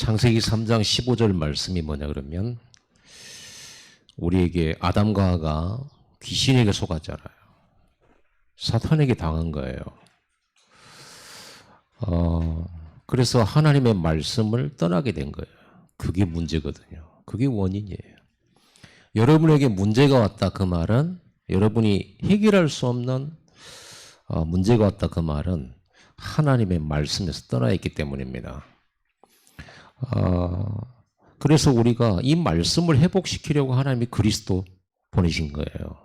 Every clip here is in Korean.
창세기 3장 15절 말씀이 뭐냐 그러면 우리에게 아담과 하가 귀신에게 속았잖아요. 사탄에게 당한 거예요. 그래서 하나님의 말씀을 떠나게 된 거예요. 그게 문제거든요. 그게 원인이에요. 여러분에게 문제가 왔다 그 말은 여러분이 해결할 수 없는 문제가 왔다 그 말은 하나님의 말씀에서 떠나 있기 때문입니다. 그래서 우리가 이 말씀을 회복시키려고 하나님이 그리스도 보내신 거예요.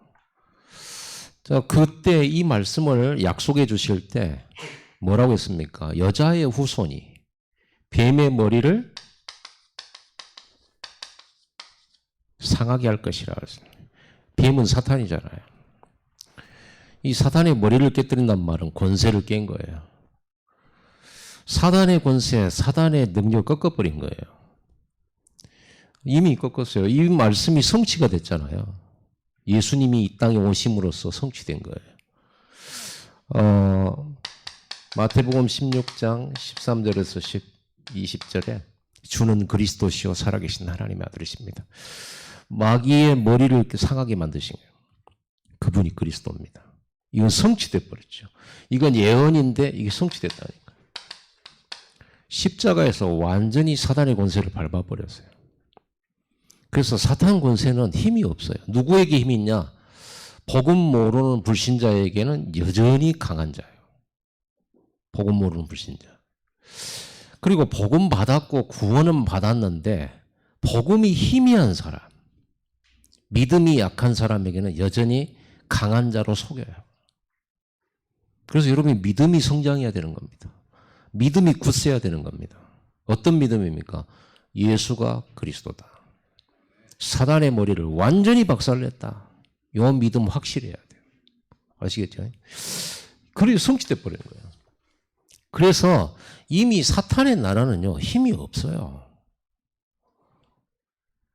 자, 그때 이 말씀을 약속해 주실 때 뭐라고 했습니까? 여자의 후손이 뱀의 머리를 상하게 할 것이라 했습니다. 뱀은 사탄이잖아요. 이 사탄의 머리를 깨뜨린다는 말은 권세를 깬 거예요. 사단의 권세, 사단의 능력을 꺾어버린 거예요. 이미 꺾었어요. 이 말씀이 성취가 됐잖아요. 예수님이 이 땅에 오심으로써 성취된 거예요. 마태복음 16장 13절에서 20절에 주는 그리스도시요 살아계신 하나님의 아들이십니다. 마귀의 머리를 이렇게 상하게 만드신 거예요. 그분이 그리스도입니다. 이건 성취돼 버렸죠. 이건 예언인데 이게 성취됐다니까. 십자가에서 완전히 사단의 권세를 밟아버렸어요. 그래서 사탄 권세는 힘이 없어요. 누구에게 힘이 있냐? 복음 모르는 불신자에게는 여전히 강한 자예요. 복음 모르는 불신자. 그리고 복음 받았고 구원은 받았는데 복음이 희미한 사람, 믿음이 약한 사람에게는 여전히 강한 자로 속여요. 그래서 여러분이 믿음이 성장해야 되는 겁니다. 믿음이 굳세야 되는 겁니다. 어떤 믿음입니까? 예수가 그리스도다. 사단의 머리를 완전히 박살냈다. 이 믿음 확실해야 돼요. 아시겠죠? 그래서 성취돼 버리는 거예요. 그래서 이미 사탄의 나라는요, 힘이 없어요.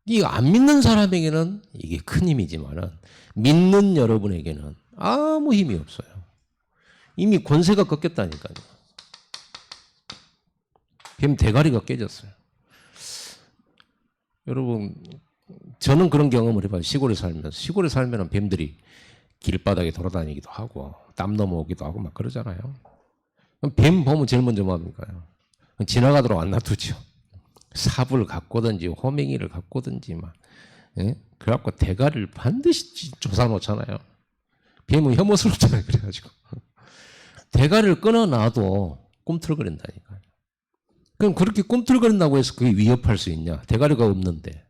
이거 안 믿는 사람에게는 이게 큰 힘이지만은 믿는 여러분에게는 아무 힘이 없어요. 이미 권세가 꺾였다니까요. 뱀 대가리가 깨졌어요. 여러분, 저는 그런 경험을 해봐요. 시골에 살면서. 시골에 살면은 뱀들이 길바닥에 돌아다니기도 하고, 땀 넘어오기도 하고 막 그러잖아요. 뱀 보면 제일 먼저 뭐 합니까? 지나가도록 안 놔두죠. 삽을 갖고든지, 호맹이를 갖고든지 막. 예? 그래갖고 대가리를 반드시 조사 놓잖아요. 뱀은 혐오스럽잖아요. 그래가지고. 대가리를 끊어놔도 꿈틀거린다니까요. 그럼 그렇게 꿈틀거린다고 해서 그게 위협할 수 있냐? 대가리가 없는데.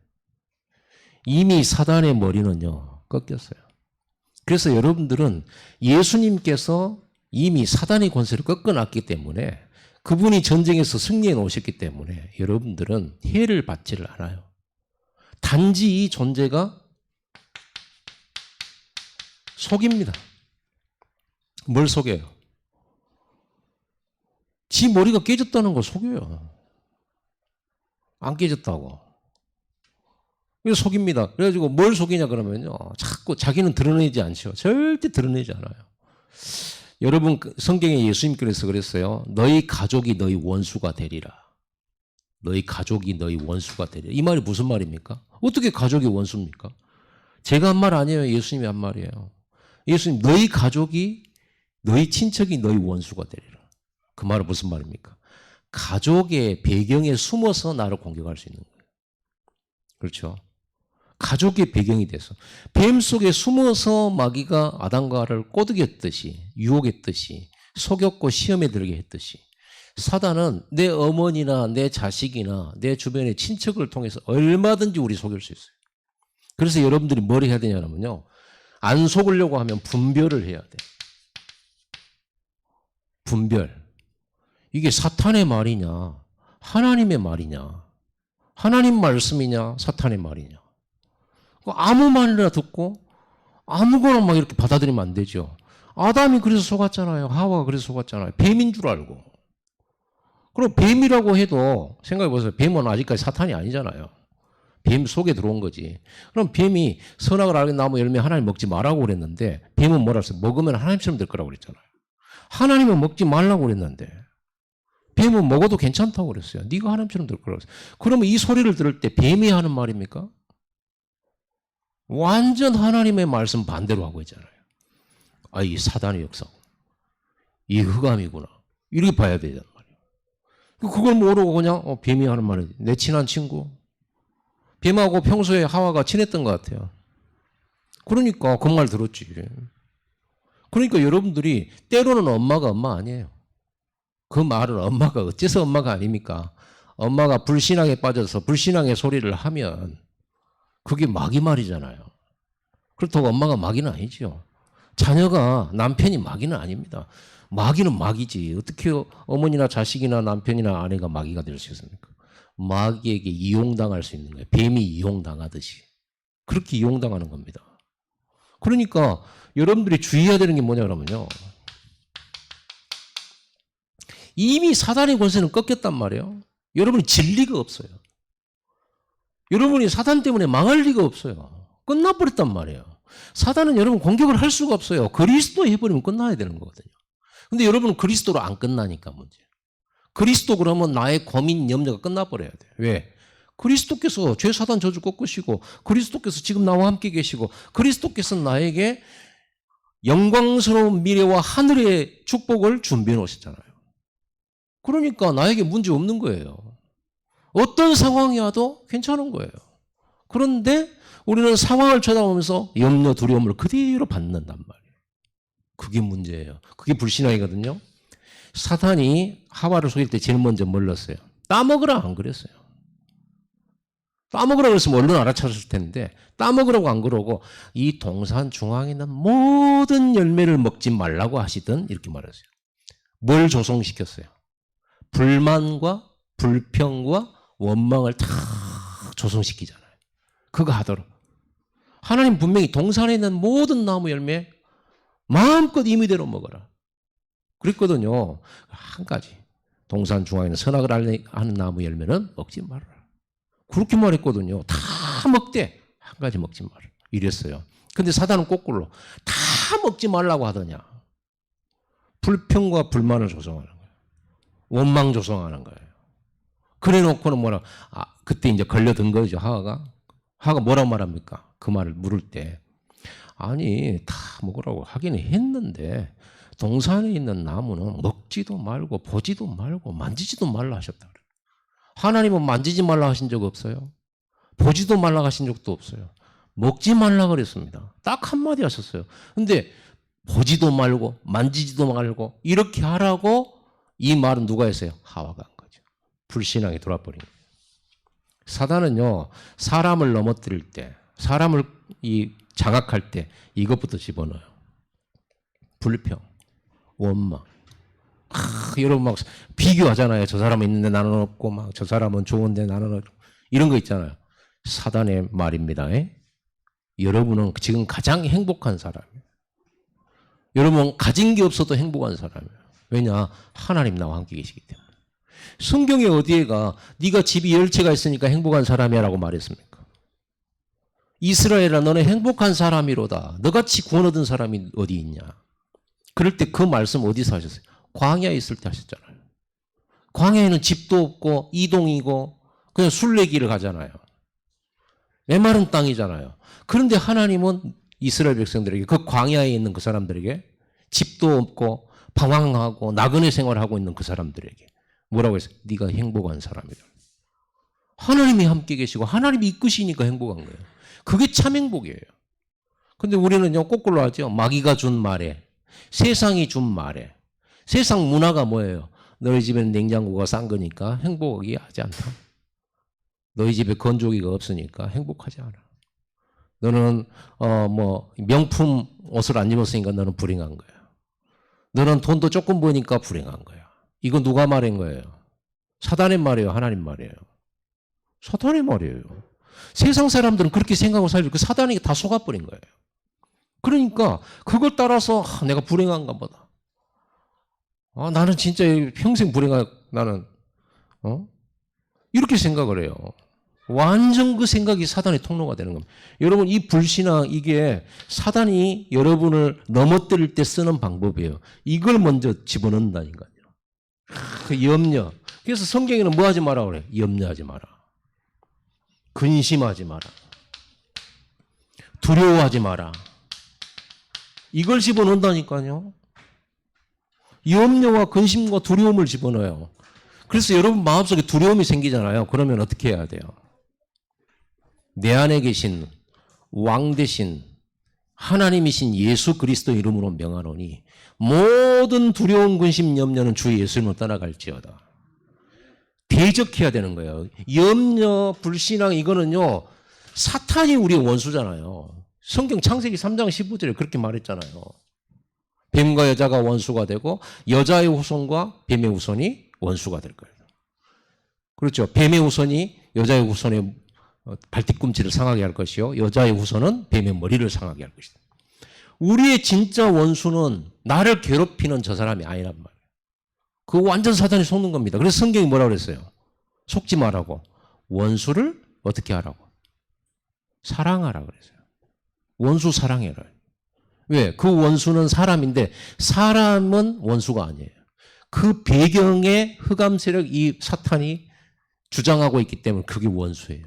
이미 사단의 머리는요, 꺾였어요. 그래서 여러분들은 예수님께서 이미 사단의 권세를 꺾어놨기 때문에 그분이 전쟁에서 승리해 놓으셨기 때문에 여러분들은 해를 받지를 않아요. 단지 이 존재가 속입니다. 뭘 속여요? 지 머리가 깨졌다는 걸 속여요. 안 깨졌다고. 그래서 속입니다. 그래가지고 뭘 속이냐 그러면요. 자꾸 자기는 드러내지 않죠. 절대 드러내지 않아요. 여러분 성경에 예수님께서 그랬어요. 너희 가족이 너희 원수가 되리라. 너희 가족이 너희 원수가 되리라. 이 말이 무슨 말입니까? 어떻게 가족이 원수입니까? 제가 한 말 아니에요. 예수님이 한 말이에요. 예수님 너희 가족이 너희 친척이 너희 원수가 되리라. 그 말은 무슨 말입니까? 가족의 배경에 숨어서 나를 공격할 수 있는 거예요. 그렇죠? 가족의 배경이 돼서 뱀 속에 숨어서 마귀가 아담과 하와를 꼬드겼듯이 유혹했듯이 속였고 시험에 들게 했듯이 사단은 내 어머니나 내 자식이나 내 주변의 친척을 통해서 얼마든지 우리 속일 수 있어요. 그래서 여러분들이 뭘 해야 되냐면요. 안 속으려고 하면 분별을 해야 돼. 분별. 이게 사탄의 말이냐 하나님의 말이냐 하나님 말씀이냐 사탄의 말이냐 아무 말이나 듣고 아무거나 막 이렇게 받아들이면 안 되죠. 아담이 그래서 속았잖아요. 하와가 그래서 속았잖아요. 뱀인 줄 알고. 그럼 뱀이라고 해도 생각해 보세요. 뱀은 아직까지 사탄이 아니잖아요. 뱀 속에 들어온 거지. 그럼 뱀이 선악을 알게 나무 열매 하나님 먹지 말라고 그랬는데 뱀은 뭐라 했어요? 먹으면 하나님처럼 될 거라고 그랬잖아요. 하나님은 먹지 말라고 그랬는데 뱀은 먹어도 괜찮다고 그랬어요. 네가 하나님처럼 될 거라고. 그러면 이 소리를 들을 때 뱀이 하는 말입니까? 완전 하나님의 말씀 반대로 하고 있잖아요. 아, 이 사단의 역사고. 이 흑암이구나. 이렇게 봐야 되단 말이에요. 그걸 모르고 그냥 뱀이 하는 말이 내 친한 친구. 뱀하고 평소에 하와가 친했던 것 같아요. 그러니까 그 말 들었지. 그러니까 여러분들이 때로는 엄마가 엄마 아니에요. 그 말은 엄마가 어째서 엄마가 아닙니까? 엄마가 불신앙에 빠져서 불신앙의 소리를 하면 그게 마귀 말이잖아요. 그렇다고 엄마가 마귀는 아니죠. 자녀가 남편이 마귀는 아닙니다. 마귀는 마귀지. 어떻게 어머니나 자식이나 남편이나 아내가 마귀가 될 수 있습니까? 마귀에게 이용당할 수 있는 거예요. 뱀이 이용당하듯이. 그렇게 이용당하는 겁니다. 그러니까 여러분들이 주의해야 되는 게 뭐냐 그러면요. 이미 사단의 권세는 꺾였단 말이에요. 여러분이 질 리가 없어요. 여러분이 사단 때문에 망할 리가 없어요. 끝나버렸단 말이에요. 사단은 여러분 공격을 할 수가 없어요. 그리스도 해버리면 끝나야 되는 거거든요. 근데 여러분은 그리스도로 안 끝나니까 문제. 그리스도 그러면 나의 고민, 염려가 끝나버려야 돼요. 왜? 그리스도께서 죄 사단 저주 꺾으시고 그리스도께서 지금 나와 함께 계시고 그리스도께서 나에게 영광스러운 미래와 하늘의 축복을 준비해 놓으셨잖아요. 그러니까 나에게 문제 없는 거예요. 어떤 상황이 와도 괜찮은 거예요. 그런데 우리는 상황을 쳐다보면서 염려, 두려움을 그대로 받는단 말이에요. 그게 문제예요. 그게 불신앙이거든요. 사탄이 하와를 속일 때 제일 먼저 뭘 넣었어요? 따먹으라 안 그랬어요. 따먹으라 그랬으면 얼른 알아차렸을 텐데 따먹으라고 안 그러고 이 동산 중앙에 있는 모든 열매를 먹지 말라고 하시던 이렇게 말했어요. 뭘 조성시켰어요? 불만과 불평과 원망을 다 조성시키잖아요. 그거 하도록. 하나님 분명히 동산에 있는 모든 나무 열매 마음껏 임의대로 먹어라. 그랬거든요. 한 가지. 동산 중앙에 있는 선악을 하는 나무 열매는 먹지 말아라. 그렇게 말했거든요. 다 먹되 한 가지 먹지 마라. 이랬어요. 근데 사단은 거꾸로 다 먹지 말라고 하더냐. 불평과 불만을 조성하는 거예요. 원망 조성하는 거예요. 그래 놓고는 뭐라, 그때 이제 걸려든 거죠, 하와가. 하와가 뭐라고 말합니까? 그 말을 물을 때. 아니, 다 먹으라고 하기는 했는데, 동산에 있는 나무는 먹지도 말고, 보지도 말고, 만지지도 말라 하셨다. 하나님은 만지지 말라 하신 적 없어요. 보지도 말라 하신 적도 없어요. 먹지 말라 그랬습니다. 딱 한마디 하셨어요. 근데, 보지도 말고, 만지지도 말고, 이렇게 하라고 이 말은 누가 했어요? 하와가 한 거죠. 불신앙이 돌아버린 거예요. 사단은요, 사람을 넘어뜨릴 때, 사람을 장악할 때 이것부터 집어넣어요. 불평, 원망. 여러분 막 비교하잖아요. 저 사람은 있는데 나는 없고, 막 저 사람은 좋은데 나는 없고. 이런 거 있잖아요. 사단의 말입니다. 여러분은 지금 가장 행복한 사람이에요. 여러분 가진 게 없어도 행복한 사람이에요. 왜냐? 하나님 나와 함께 계시기 때문에. 성경에 어디에가 네가 집이 10채가 있으니까 행복한 사람이야 라고 말했습니까? 이스라엘아 너는 행복한 사람이로다. 너같이 구원 얻은 사람이 어디 있냐? 그럴 때 그 말씀 어디서 하셨어요? 광야에 있을 때 하셨잖아요. 광야에는 집도 없고 이동이고 그냥 순례길을 가잖아요. 메마른 땅이잖아요. 그런데 하나님은 이스라엘 백성들에게 그 광야에 있는 그 사람들에게 집도 없고 방황하고 나그네 생활하고 있는 그 사람들에게 뭐라고 했어요? 네가 행복한 사람이다. 하나님이 함께 계시고 하나님이 이끄시니까 행복한 거예요. 그게 참 행복이에요. 근데 우리는요 거꾸로 하죠. 마귀가 준 말에, 세상이 준 말에. 세상 문화가 뭐예요? 너희 집에는 냉장고가 싼 거니까 행복하지 않다. 너희 집에 건조기가 없으니까 행복하지 않아. 너는 명품 옷을 안 입었으니까 너는 불행한 거야. 너는 돈도 조금 버니까 불행한 거야. 이거 누가 말한 거예요? 사단의 말이에요? 하나님 말이에요? 사단의 말이에요. 세상 사람들은 그렇게 생각하고 살고 그 사단이 다 속아버린 거예요. 그러니까 그걸 따라서 내가 불행한가 보다. 나는 진짜 평생 나는 이렇게 생각을 해요. 완전 그 생각이 사단의 통로가 되는 겁니다. 여러분 이 불신앙 이게 사단이 여러분을 넘어뜨릴 때 쓰는 방법이에요. 이걸 먼저 집어넣는다니까요. 그 염려. 그래서 성경에는 뭐 하지 마라 그래? 염려하지 마라. 근심하지 마라. 두려워하지 마라. 이걸 집어넣는다니까요. 염려와 근심과 두려움을 집어넣어요. 그래서 여러분 마음속에 두려움이 생기잖아요. 그러면 어떻게 해야 돼요? 내 안에 계신 왕 대신 하나님이신 예수 그리스도 이름으로 명하노니 모든 두려움, 근심, 염려는 주 예수님을 떠나갈지어다. 대적해야 되는 거예요. 염려, 불신앙 이거는요. 사탄이 우리의 원수잖아요. 성경 창세기 3장 15절에 그렇게 말했잖아요. 뱀과 여자가 원수가 되고 여자의 후손과 뱀의 후손이 원수가 될 거예요. 그렇죠. 뱀의 후손이 여자의 후손의 발뒤꿈치를 상하게 할 것이요. 여자의 후손은 뱀의 머리를 상하게 할 것이다. 우리의 진짜 원수는 나를 괴롭히는 저 사람이 아니란 말이에요. 그거 완전 사탄이 속는 겁니다. 그래서 성경이 뭐라고 그랬어요? 속지 말라고. 원수를 어떻게 하라고? 사랑하라 그랬어요. 원수 사랑해라. 왜? 그 원수는 사람인데 사람은 원수가 아니에요. 그 배경에 흑암 세력 이 사탄이 주장하고 있기 때문에 그게 원수예요.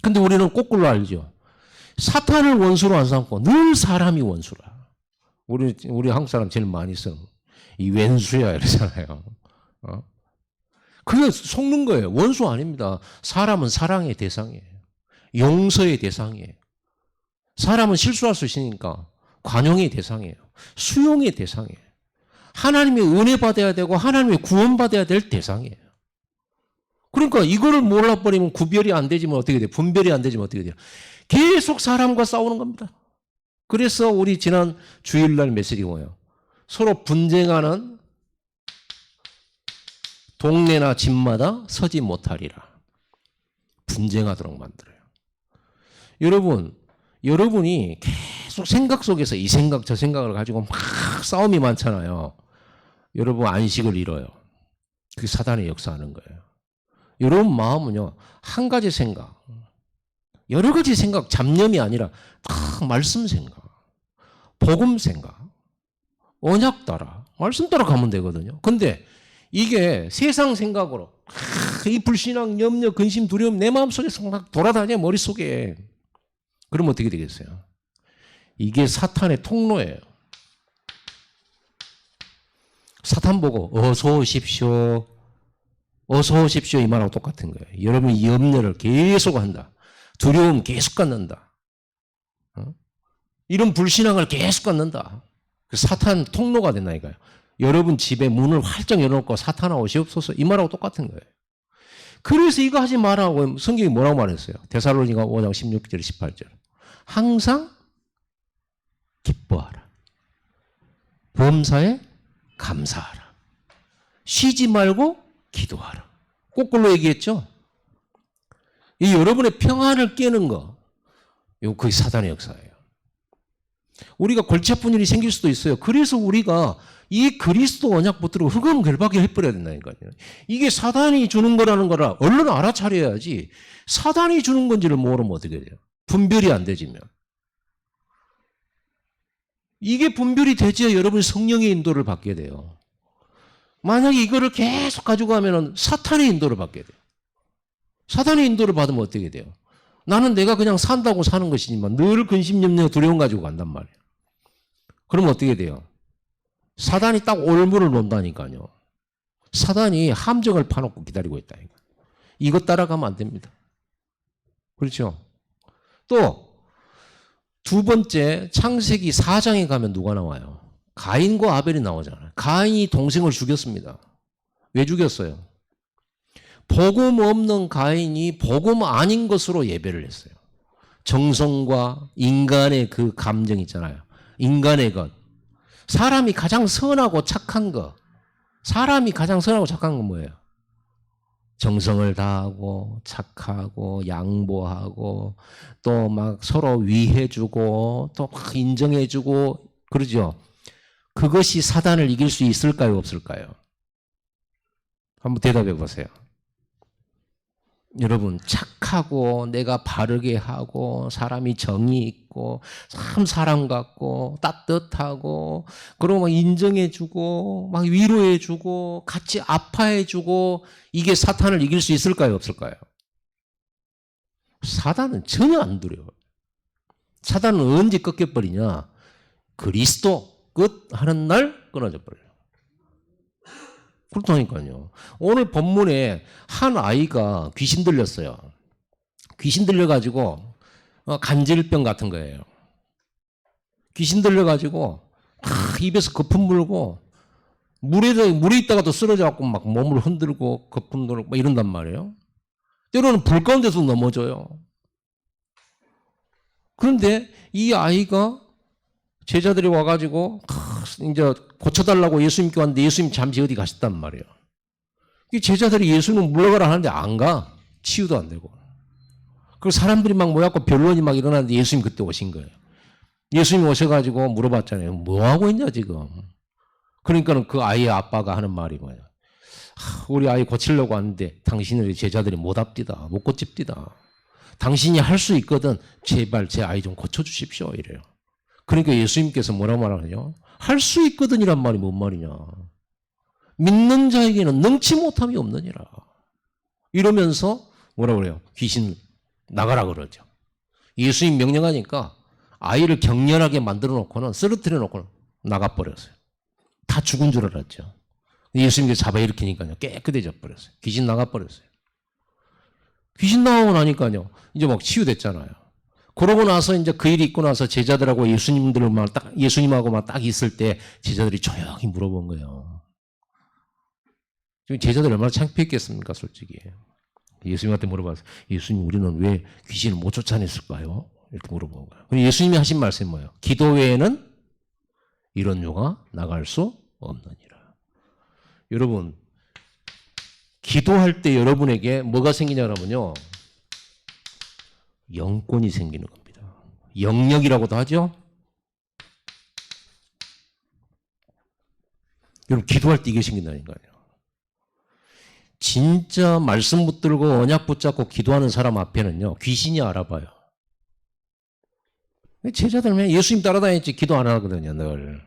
근데 우리는 거꾸로 알죠. 사탄을 원수로 안 삼고 늘 사람이 원수라. 우리 한국 사람 제일 많이 써. 이 왼수야 이러잖아요. 그게 속는 거예요. 원수 아닙니다. 사람은 사랑의 대상이에요. 용서의 대상이에요. 사람은 실수할 수 있으니까 관용의 대상이에요. 수용의 대상이에요. 하나님의 은혜 받아야 되고 하나님의 구원 받아야 될 대상이에요. 그러니까 이거를 몰라버리면 구별이 안 되지면 어떻게 돼요? 분별이 안 되지면 어떻게 돼요? 계속 사람과 싸우는 겁니다. 그래서 우리 지난 주일날 메시지가 뭐예요? 서로 분쟁하는 동네나 집마다 서지 못하리라. 분쟁하도록 만들어요. 여러분이 계속 생각 속에서 이 생각 저 생각을 가지고 막 싸움이 많잖아요. 여러분 안식을 잃어요. 그게 사단이 역사하는 거예요. 여러분 마음은요, 한 가지 생각, 여러 가지 생각, 잡념이 아니라 다 말씀 생각, 복음 생각, 언약 따라, 말씀 따라 가면 되거든요. 근데 이게 세상 생각으로, 이 불신앙, 염려, 근심, 두려움 내 마음속에서 막 돌아다녀, 머릿속에. 그러면 어떻게 되겠어요? 이게 사탄의 통로예요. 사탄 보고 어서 오십시오. 어서 오십시오 이 말하고 똑같은 거예요. 여러분이 염려를 계속 한다. 두려움 계속 갖는다. 이런 불신앙을 계속 갖는다. 사탄 통로가 된다니까요. 여러분 집에 문을 활짝 열어놓고 사탄아 오시옵소서 이 말하고 똑같은 거예요. 그래서 이거 하지 말라고 성경이 뭐라고 말했어요? 데살로니가 5장 16절 18절. 항상 기뻐하라. 범사에 감사하라. 쉬지 말고 기도하라. 거꾸로 얘기했죠? 이 여러분의 평안을 깨는 거, 이거 거의 사단의 역사예요. 우리가 골치 아픈 일이 생길 수도 있어요. 그래서 우리가 이 그리스도 언약 붙들고 흑암결박을 해버려야 된다니까요. 이게 사단이 주는 거라는 거라 얼른 알아차려야지. 사단이 주는 건지를 모르면 어떻게 돼요? 분별이 안 되지면. 이게 분별이 되지야 여러분이 성령의 인도를 받게 돼요. 만약에 이거를 계속 가지고 가면 사탄의 인도를 받게 돼요. 사탄의 인도를 받으면 어떻게 돼요? 나는 내가 그냥 산다고 사는 것이지만 늘 근심, 염려, 두려움 가지고 간단 말이에요. 그러면 어떻게 돼요? 사단이 딱 올무를 놓는다니까요. 사단이 함정을 파놓고 기다리고 있다니까. 이거 따라가면 안 됩니다. 그렇죠? 또 두 번째 창세기 4장에 가면 누가 나와요? 가인과 아벨이 나오잖아요. 가인이 동생을 죽였습니다. 왜 죽였어요? 복음 없는 가인이 복음 아닌 것으로 예배를 했어요. 정성과 인간의 그 감정 있잖아요. 인간의 것. 사람이 가장 선하고 착한 것. 사람이 가장 선하고 착한 건 뭐예요? 정성을 다하고 착하고 양보하고 또 막 서로 위해주고 또 막 인정해주고 그러죠. 그것이 사단을 이길 수 있을까요? 없을까요? 한번 대답해 보세요. 여러분 착하고 내가 바르게 하고 사람이 정의 있고 참 사랑 같고 따뜻하고 그러고 막 인정해주고 막 위로해주고 같이 아파해주고 이게 사탄을 이길 수 있을까요? 없을까요? 사단은 전혀 안 두려워요. 사단은 언제 꺾여버리냐? 그리스도 끝 하는 날 끊어져 버려요. 그렇다니까요. 오늘 본문에 한 아이가 귀신 들렸어요. 귀신 들려가지고 간질병 같은 거예요. 귀신 들려가지고 입에서 거품 물고 물에 있다가도 쓰러져갖고 막 몸을 흔들고 거품 돌고 막 이런단 말이에요. 때로는 불 가운데서 넘어져요. 그런데 이 아이가 제자들이 와가지고 이제 고쳐달라고 예수님께 왔는데 예수님 잠시 어디 가셨단 말이에요. 이 제자들이 예수님 물러가라 하는데 안 가. 치유도 안 되고. 그리고 사람들이 막 모여갖고 변론이 막 일어나는데 예수님 그때 오신 거예요. 예수님 오셔가지고 물어봤잖아요. 뭐 하고 있냐 지금. 그러니까는 그 아이의 아빠가 하는 말이 뭐예요. 우리 아이 고치려고 하는데 당신의 제자들이 못 앞디다. 못 고칩디다. 당신이 할 수 있거든. 제발 제 아이 좀 고쳐주십시오. 이래요. 그러니까 예수님께서 뭐라고 말하냐. 할 수 있거든이란 말이 뭔 말이냐. 믿는 자에게는 능치 못함이 없느니라. 이러면서 뭐라고 그래요. 귀신 나가라 그러죠. 예수님 명령하니까 아이를 격렬하게 만들어 놓고는 쓰러뜨려 놓고는 나가버렸어요. 다 죽은 줄 알았죠. 예수님께서 잡아 일으키니까요. 깨끗해져 버렸어요. 귀신 나가버렸어요. 귀신 나오고 나니까요. 이제 막 치유됐잖아요. 그러고 나서 이제 그 일이 있고 나서 제자들하고 예수님하고만 딱 있을 때 제자들이 조용히 물어본 거예요. 지금 제자들 얼마나 창피했겠습니까, 솔직히. 예수님한테 물어봤어요. 예수님, 우리는 왜 귀신을 못 쫓아냈을까요? 이렇게 물어본 거예요. 그럼 예수님이 하신 말씀이 뭐예요? 기도 외에는 이런 요가 나갈 수 없느니라. 여러분, 기도할 때 여러분에게 뭐가 생기냐면요. 영권이 생기는 겁니다. 영역이라고도 하죠. 여러분 기도할 때 이게 생긴다니까요. 진짜 말씀 붙들고 언약 붙잡고 기도하는 사람 앞에는요. 귀신이 알아봐요. 제자들은 예수님 따라다녔지 기도 안 하거든요. 늘.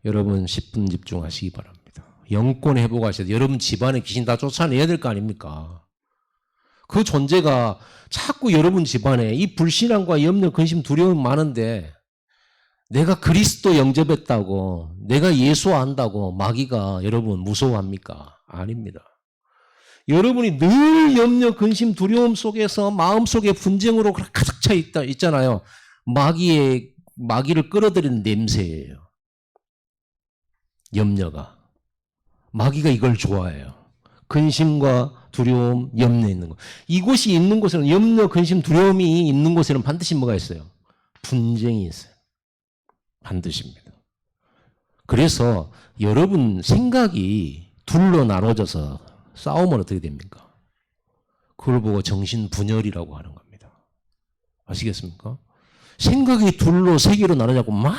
여러분 10분 집중하시기 바랍니다. 영권 회복하셔야 돼요. 여러분 집안에 귀신 다 쫓아내야 될 거 아닙니까? 그 존재가 자꾸 여러분 집안에 이 불신앙과 염려, 근심, 두려움이 많은데 내가 그리스도 영접했다고 내가 예수 안다고 마귀가 여러분 무서워합니까? 아닙니다. 여러분이 늘 염려, 근심, 두려움 속에서 마음속에 분쟁으로 가득 차 있잖아요. 마귀를 끌어들이는 냄새예요. 염려가. 마귀가 이걸 좋아해요. 근심과 두려움, 염려 있는 거. 이곳이 있는 곳에는 염려, 근심, 두려움이 있는 곳에는 반드시 뭐가 있어요? 분쟁이 있어요. 반드시입니다. 그래서 여러분 생각이 둘로 나눠져서 싸우면 어떻게 됩니까? 그걸 보고 정신분열이라고 하는 겁니다. 아시겠습니까? 생각이 둘로 세 개로 나눠져고 막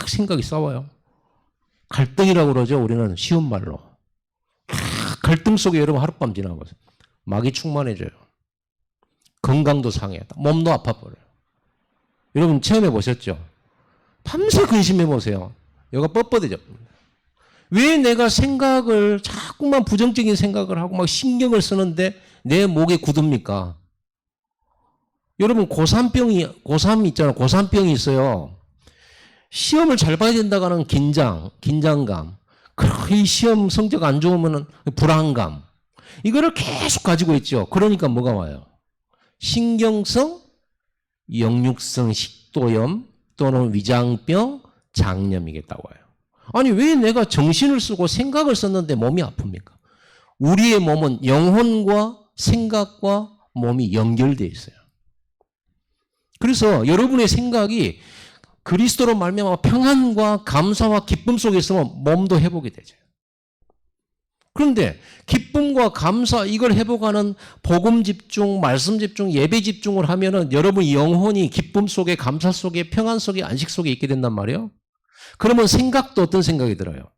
생각이 싸워요. 갈등이라고 그러죠. 우리는 쉬운 말로. 갈등 속에 여러분 하룻밤 지나가서 마귀 충만해져요. 건강도 상해요. 몸도 아파버려요. 여러분 체험해 보셨죠? 밤새 근심해 보세요. 여기가 뻣뻣해져. 왜 내가 생각을 자꾸만 부정적인 생각을 하고 막 신경을 쓰는데 내 목에 굳습니까? 여러분 고3 있잖아요. 고3병이 있어요. 시험을 잘 봐야 된다고 하는 긴장감. 이 시험 성적 안 좋으면 불안감. 이거를 계속 가지고 있죠. 그러니까 뭐가 와요? 신경성, 역류성 식도염 또는 위장병, 장염이겠다고 와요. 아니 왜 내가 정신을 쓰고 생각을 썼는데 몸이 아픕니까? 우리의 몸은 영혼과 생각과 몸이 연결되어 있어요. 그래서 여러분의 생각이 그리스도로 말미암아 평안과 감사와 기쁨 속에 있으면 몸도 회복이 되죠. 그런데 기쁨과 감사 이걸 회복하는 복음 집중, 말씀 집중, 예배 집중을 하면은 여러분 영혼이 기쁨 속에 감사 속에 평안 속에 안식 속에 있게 된단 말이에요. 그러면 생각도 어떤 생각이 들어요?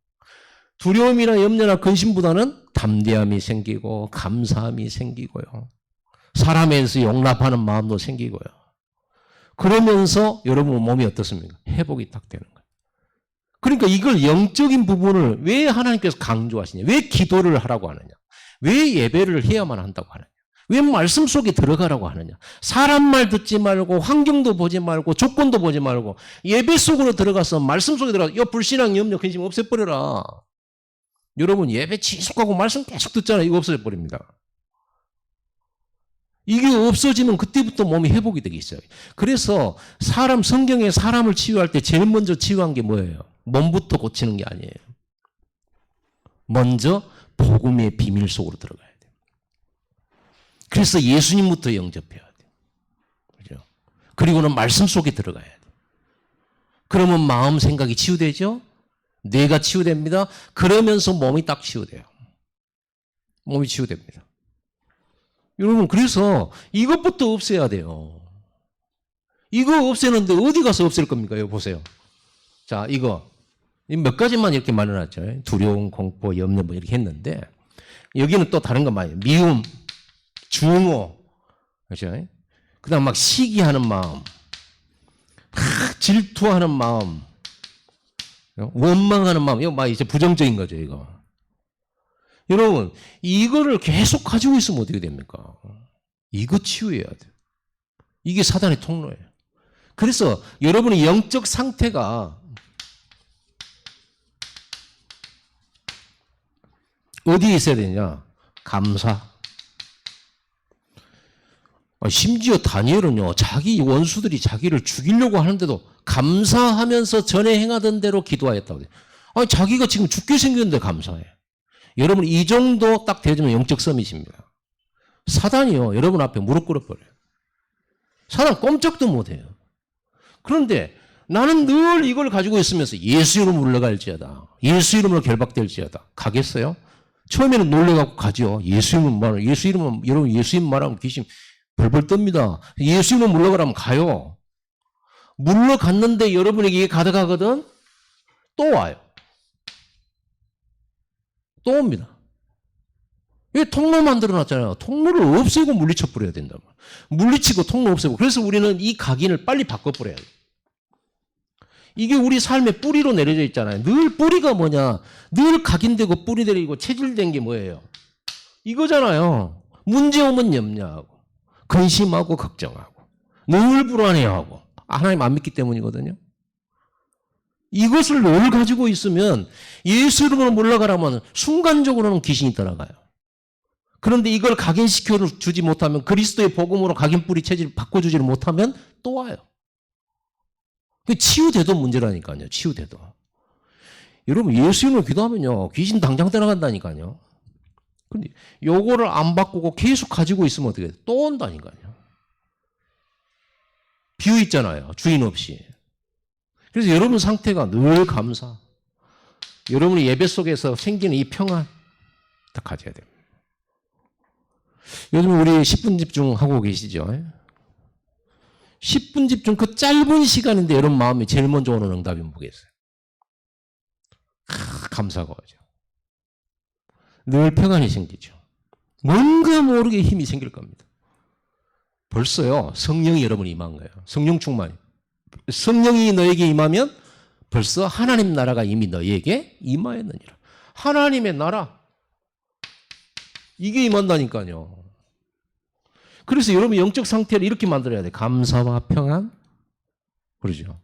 두려움이나 염려나 근심보다는 담대함이 생기고 감사함이 생기고요. 사람에서 용납하는 마음도 생기고요. 그러면서 여러분 몸이 어떻습니까? 회복이 딱 되는 거예요. 그러니까 이걸 영적인 부분을 왜 하나님께서 강조하시냐? 왜 기도를 하라고 하느냐? 왜 예배를 해야만 한다고 하느냐? 왜 말씀 속에 들어가라고 하느냐? 사람 말 듣지 말고 환경도 보지 말고 조건도 보지 말고 예배 속으로 들어가서 말씀 속에 들어가서 이 불신앙, 염려, 근심 없애버려라. 여러분 예배 지속하고 말씀 계속 듣잖아요. 이거 없어져버립니다. 이게 없어지면 그때부터 몸이 회복이 되기 시작해요. 그래서 성경에 사람을 치유할 때 제일 먼저 치유한 게 뭐예요? 몸부터 고치는 게 아니에요. 먼저 복음의 비밀 속으로 들어가야 돼요. 그래서 예수님부터 영접해야 돼요. 그죠? 그리고는 말씀 속에 들어가야 돼요. 그러면 마음 생각이 치유되죠? 뇌가 치유됩니다. 그러면서 몸이 딱 치유돼요. 몸이 치유됩니다. 여러분 그래서 이것부터 없애야 돼요. 이거 없애는데 어디 가서 없앨 겁니까? 여기 보세요. 자, 이거 몇 가지만 이렇게 말해놨죠. 두려움, 공포, 염려 뭐 이렇게 했는데 여기는 또 다른 거 많이 미움, 증오, 그렇죠? 그다음 막 시기하는 마음, 질투하는 마음, 원망하는 마음, 이거 막 이제 부정적인 거죠, 이거. 여러분, 이거를 계속 가지고 있으면 어떻게 됩니까? 이거 치유해야 돼요. 이게 사단의 통로예요. 그래서 여러분의 영적 상태가 어디에 있어야 되냐? 감사. 심지어 다니엘은요, 자기 원수들이 자기를 죽이려고 하는데도 감사하면서 전에 행하던 대로 기도하였다고 해요. 아니, 자기가 지금 죽게 생겼는데 감사해. 여러분, 이 정도 딱 되면 영적 서밋입니다. 사단이요, 여러분 앞에 무릎 꿇어버려요. 사단 꼼짝도 못해요. 그런데 나는 늘 이걸 가지고 있으면서 예수 이름으로 물러갈지어다. 예수 이름으로 결박될지어다. 가겠어요? 처음에는 놀래갖고 가죠. 예수 이름 말하면, 여러분 예수 이름 말하면 귀신 벌벌 뜹니다. 예수 이름 물러가라면 가요. 물러갔는데 여러분에게 이게 가득하거든? 또 와요. 또 옵니다. 왜 통로 만들어놨잖아요. 통로를 없애고 물리쳐버려야 된다. 물리치고 통로 없애고. 그래서 우리는 이 각인을 빨리 바꿔버려야 돼요. 이게 우리 삶의 뿌리로 내려져 있잖아요. 늘 뿌리가 뭐냐. 늘 각인되고 뿌리 내리고 체질된 게 뭐예요? 이거잖아요. 문제 오면 염려하고 근심하고 걱정하고 늘 불안해하고 하나님 안 믿기 때문이거든요. 이것을 늘 가지고 있으면 예수 이름으로 물러가라면 순간적으로는 귀신이 떠나가요. 그런데 이걸 각인시켜 주지 못하면 그리스도의 복음으로 각인 뿌리 체질을 바꿔주지 못하면 또 와요. 치유돼도 문제라니까요. 치유돼도. 여러분 예수 이름으로 기도하면요. 귀신 당장 떠나간다니까요. 근데 요거를 안 바꾸고 계속 가지고 있으면 어떻게 돼요? 또 온다니까요. 비어있잖아요. 주인 없이. 그래서 여러분 상태가 늘 감사. 여러분의 예배 속에서 생기는 이 평안 다 가져야 됩니다. 요즘 우리 10분 집중하고 계시죠? 10분 집중 그 짧은 시간인데 여러분 마음에 제일 먼저 오는 응답이 뭐겠어요? 감사가 오죠. 늘 평안이 생기죠. 뭔가 모르게 힘이 생길 겁니다. 벌써요. 성령이 여러분 임한 거예요. 성령 충만이. 성령이 너에게 임하면 벌써 하나님 나라가 이미 너에게 임하였느니라. 하나님의 나라. 이게 임한다니까요. 그래서 여러분 영적 상태를 이렇게 만들어야 돼. 감사와 평안. 그러죠.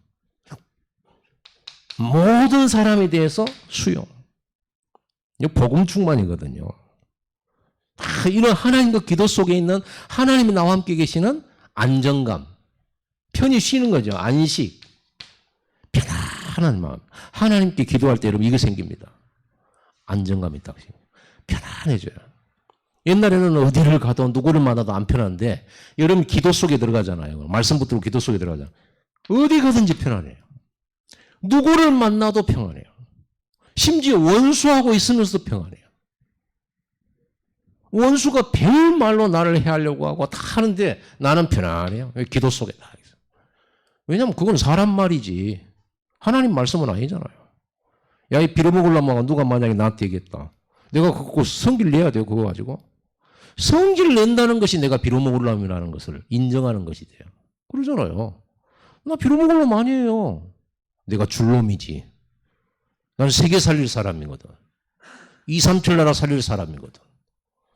모든 사람에 대해서 수용. 이거 복음 충만이거든요. 다 이런 하나님과 기도 속에 있는 하나님이 나와 함께 계시는 안정감. 편히 쉬는 거죠. 안식. 편안한 마음. 하나님께 기도할 때 여러분 이거 생깁니다. 안정감이 딱 생겨요. 편안해져요. 옛날에는 어디를 가도 누구를 만나도 안 편한데 여러분 기도 속에 들어가잖아요. 말씀 붙들고 기도 속에 들어가잖아요. 어디 가든지 편안해요. 누구를 만나도 평안해요. 심지어 원수하고 있으면서도 평안해요. 원수가 별말로 나를 해하려고 하고 다 하는데 나는 편안해요. 기도 속에 다 있어요. 왜냐하면 그건 사람 말이지 하나님 말씀은 아니잖아요. 야, 이 빌어먹으려면 누가 만약에 나한테 얘기했다. 내가 그거 성질 내야 돼요. 그거 가지고. 성질 낸다는 것이 내가 빌어먹으려면이라는 것을 인정하는 것이 돼요. 그러잖아요. 나 빌어먹을 놈 아니에요. 내가 줄 놈이지. 나는 세계 살릴 사람이거든. 2, 3천 나라 살릴 사람이거든.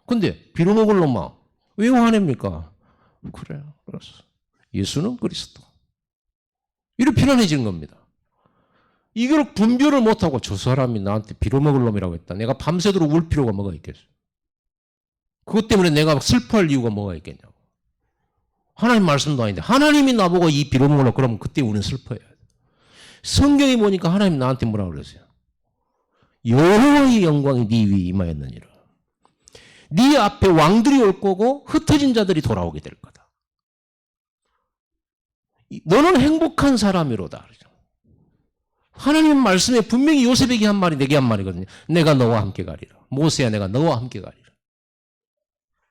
근데 빌어먹을 놈아 왜 화냅니까? 그래요. 알았어. 예수는 그리스도. 이렇게 편안해지는 겁니다. 이걸 분별을 못하고 저 사람이 나한테 빌어먹을 놈이라고 했다. 내가 밤새도록 울 필요가 뭐가 있겠어. 그것 때문에 내가 슬퍼할 이유가 뭐가 있겠냐고. 하나님 말씀도 아닌데 하나님이 나보고 이 빌어먹으라 그러면 그때 우리는 슬퍼해야 돼. 성경에 보니까 하나님 나한테 뭐라고 그러세요? 여호와의 영광이 네 위에 임하였느니라. 네 앞에 왕들이 올 거고 흩어진 자들이 돌아오게 될 거다. 너는 행복한 사람이로다. 하나님 말씀에 분명히 요셉에게 한 말이 내게 한 말이거든요. 내가 너와 함께 가리라. 모세야 내가 너와 함께 가리라.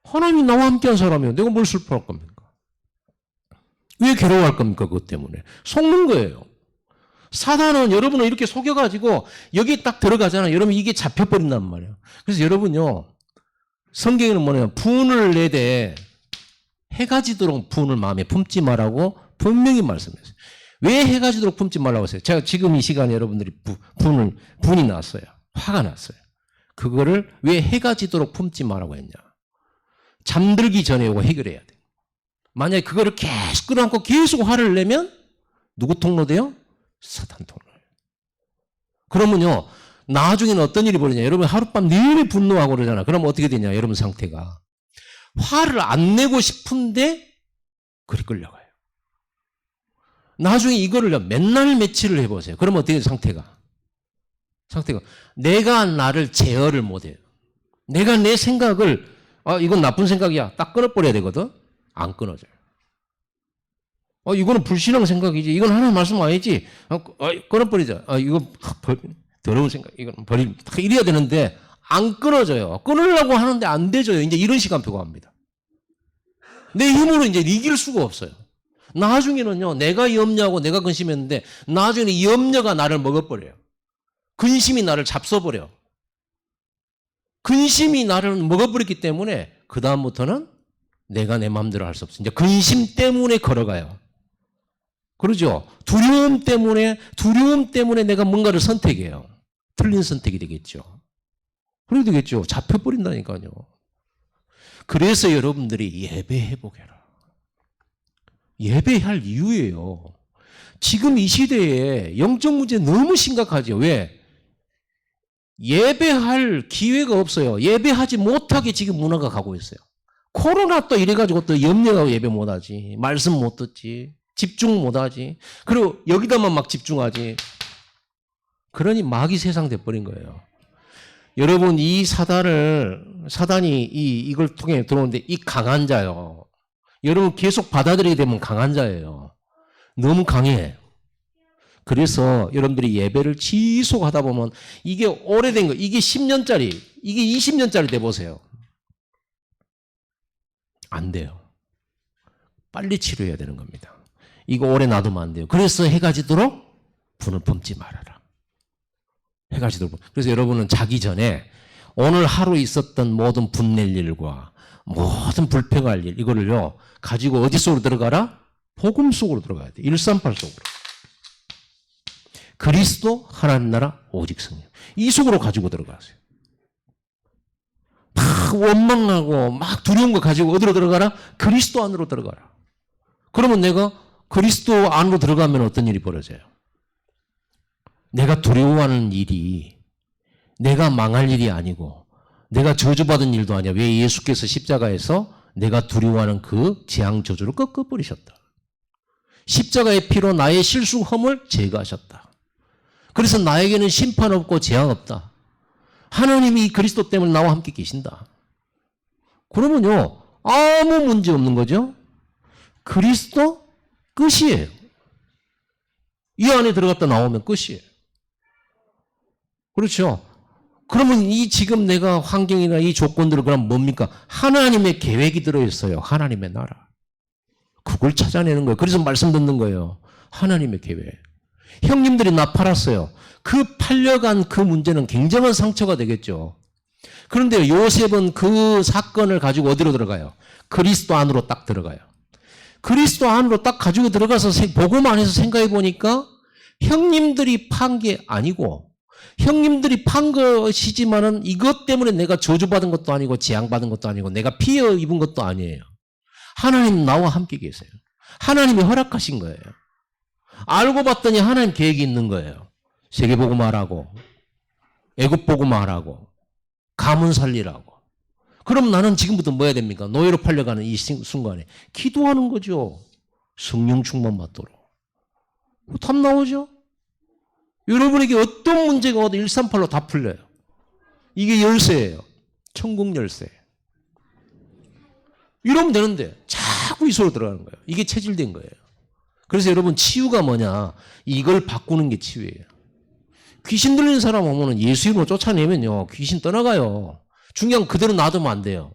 하나님이 나와 함께한 사람이에요. 내가 뭘 슬퍼할 겁니까? 왜 괴로워할 겁니까? 그것 때문에. 속는 거예요. 사단은 여러분을 이렇게 속여가지고 여기 딱 들어가잖아요. 여러분 이게 잡혀버린단 말이에요. 그래서 여러분요. 성경에는 뭐냐면 분을 내되 해가 지도록 분을 마음에 품지 말라고 분명히 말씀했어요. 왜 해가 지도록 품지 말라고 했어요? 제가 지금 이 시간에 여러분들이 분이 났어요. 화가 났어요. 그거를 왜 해가 지도록 품지 말라고 했냐. 잠들기 전에 이거 해결해야 돼. 만약에 그거를 계속 끌어안고 계속 화를 내면 누구 통로돼요? 사단 통로예요. 그러면요. 나중에는 어떤 일이 벌어지냐. 여러분 하룻밤 내내 분노하고 그러잖아. 그러면 어떻게 되냐. 여러분 상태가. 화를 안 내고 싶은데 그리 끌려가요. 나중에 이거를 맨날 며칠을 해보세요. 그러면 어떻게 돼요? 상태가 내가 나를 제어를 못해요. 내가 내 생각을 이건 나쁜 생각이야. 딱 끊어버려야 되거든. 안 끊어져요. 이거는 불신앙 생각이지. 이건 하나님 말씀 아니지. 끊어버리자. 이거 더러운 생각. 이건 버리. 이래야 되는데 안 끊어져요. 끊으려고 하는데 안 되죠. 이제 이런 시간표가 합니다. 내 힘으로 이제 이길 수가 없어요. 나중에는요. 내가 염려하고 내가 근심했는데 나중에는 이 염려가 나를 먹어버려요. 근심이 나를 잡숴버려. 근심이 나를 먹어버렸기 때문에 그 다음부터는 내가 내 마음대로 할 수 없어요. 이제 근심 때문에 걸어가요. 그러죠? 두려움 때문에 내가 뭔가를 선택해요. 틀린 선택이 되겠죠. 그래도 되겠죠. 잡혀버린다니까요. 그래서 여러분들이 예배해보게라. 예배할 이유예요. 지금 이 시대에 영적 문제 너무 심각하죠. 왜? 예배할 기회가 없어요. 예배하지 못하게 지금 문화가 가고 있어요. 코로나 또 이래가지고 또 염려하고 예배 못하지. 말씀 못 듣지. 집중 못하지. 그리고 여기다만 막 집중하지. 그러니 마귀 세상 돼버린 거예요. 여러분 이 사단이 이걸 통해 들어오는데 이 강한 자요. 여러분 계속 받아들이게 되면 강한 자예요. 너무 강해. 그래서 여러분들이 예배를 지속하다 보면 이게 오래된 거, 이게 10년짜리, 이게 20년짜리 돼보세요. 안 돼요. 빨리 치료해야 되는 겁니다. 이거 오래 놔두면 안 돼요. 그래서 해가 지도록 분을 품지 말아라. 해가 지도록. 그래서 여러분은 자기 전에 오늘 하루 있었던 모든 분낼 일과 모든 불평할 일, 이거를요, 가지고 어디 속으로 들어가라? 복음 속으로 들어가야 돼. 138 속으로. 그리스도 하나님 나라 오직 성령. 이 속으로 가지고 들어가세요. 막 원망하고 막 두려운 거 가지고 어디로 들어가라? 그리스도 안으로 들어가라. 그러면 내가 그리스도 안으로 들어가면 어떤 일이 벌어져요? 내가 두려워하는 일이 내가 망할 일이 아니고 내가 저주받은 일도 아니야. 왜? 예수께서 십자가에서 내가 두려워하는 그 재앙 저주를 꺾어버리셨다. 십자가의 피로 나의 실수 허물 제거하셨다. 그래서 나에게는 심판 없고 재앙 없다. 하나님이 그리스도 때문에 나와 함께 계신다. 그러면요, 아무 문제 없는 거죠. 그리스도 끝이에요. 이 안에 들어갔다 나오면 끝이에요. 그렇죠. 그러면 이 지금 내가 환경이나 이 조건들을 그럼 뭡니까? 하나님의 계획이 들어있어요. 하나님의 나라. 그걸 찾아내는 거예요. 그래서 말씀 듣는 거예요. 하나님의 계획. 형님들이 나 팔았어요. 그 팔려간 그 문제는 굉장한 상처가 되겠죠. 그런데 요셉은 그 사건을 가지고 어디로 들어가요? 그리스도 안으로 딱 들어가요. 그리스도 안으로 딱 가지고 들어가서 복음 안에서 생각해 보니까 형님들이 판 게 아니고 형님들이 판 것이지만은 이것 때문에 내가 저주받은 것도 아니고 재앙받은 것도 아니고 내가 피해 입은 것도 아니에요. 하나님 나와 함께 계세요. 하나님이 허락하신 거예요. 알고 봤더니 하나님 계획이 있는 거예요. 세계복음화라고 애국복음화라고 가문 살리라고. 그럼 나는 지금부터 뭐 해야 됩니까? 노예로 팔려가는 이 순간에 기도하는 거죠. 성령 충만 받도록. 답 나오죠? 여러분에게 어떤 문제가 와도 138로 다 풀려요. 이게 열쇠예요. 천국 열쇠. 이러면 되는데 자꾸 이소로 들어가는 거예요. 이게 체질된 거예요. 그래서 여러분 치유가 뭐냐? 이걸 바꾸는 게 치유예요. 귀신 들리는 사람 오면은 예수 이름으로 쫓아내면요. 귀신 떠나가요. 중요한 건 그대로 놔두면 안 돼요.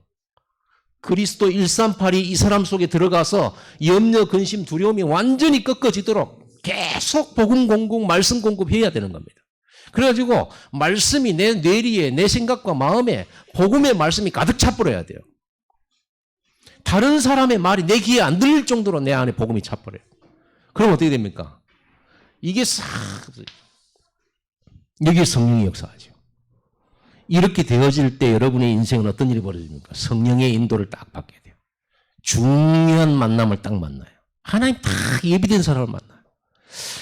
그리스도 138이 이 사람 속에 들어가서 염려, 근심, 두려움이 완전히 꺾어지도록 계속 복음 공급, 말씀 공급해야 되는 겁니다. 그래가지고 말씀이 내 뇌리에, 내 생각과 마음에 복음의 말씀이 가득 차버려야 돼요. 다른 사람의 말이 내 귀에 안 들릴 정도로 내 안에 복음이 차버려요. 그럼 어떻게 됩니까? 이게 싹 여기에 성령이 역사하죠. 이렇게 되어질 때 여러분의 인생은 어떤 일이 벌어집니까? 성령의 인도를 딱 받게 돼요. 중요한 만남을 딱 만나요. 하나님 딱 예비된 사람을 만나요.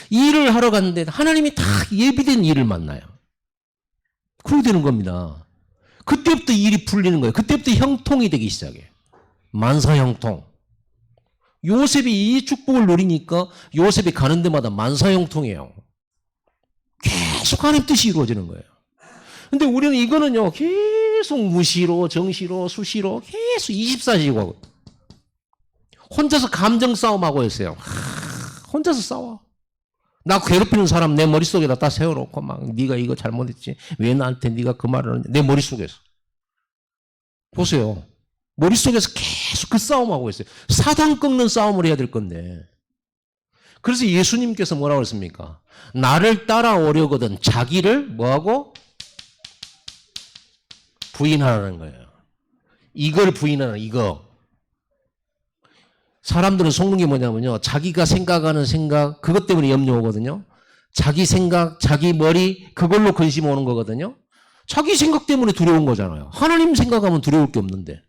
일을 하러 갔는데 하나님이 딱 예비된 일을 만나요. 그렇게 되는 겁니다. 그때부터 일이 풀리는 거예요. 그때부터 형통이 되기 시작해요. 만사형통. 요셉이 이 축복을 누리니까 요셉이 가는 데마다 만사형통이에요. 계속 하나님 뜻이 이루어지는 거예요. 근데 우리는 이거는요, 계속 무시로, 정시로, 수시로, 계속 24시고 하고. 혼자서 감정 싸움하고 있어요. 혼자서 싸워. 나 괴롭히는 사람 내 머릿속에다 딱 세워놓고 막 네가 이거 잘못했지. 왜 나한테 네가 그 말을 하는지. 내 머릿속에서. 보세요. 머릿속에서 계속 그 싸움하고 있어요. 사단 꺾는 싸움을 해야 될 건데. 그래서 예수님께서 뭐라고 했습니까? 나를 따라오려거든 자기를 뭐하고? 부인하라는 거예요. 이걸 부인하는 이거. 사람들은 속는 게 뭐냐면요. 자기가 생각하는 생각 그것 때문에 염려 오거든요. 자기 생각, 자기 머리 그걸로 근심 오는 거거든요. 자기 생각 때문에 두려운 거잖아요. 하나님 생각하면 두려울 게 없는데.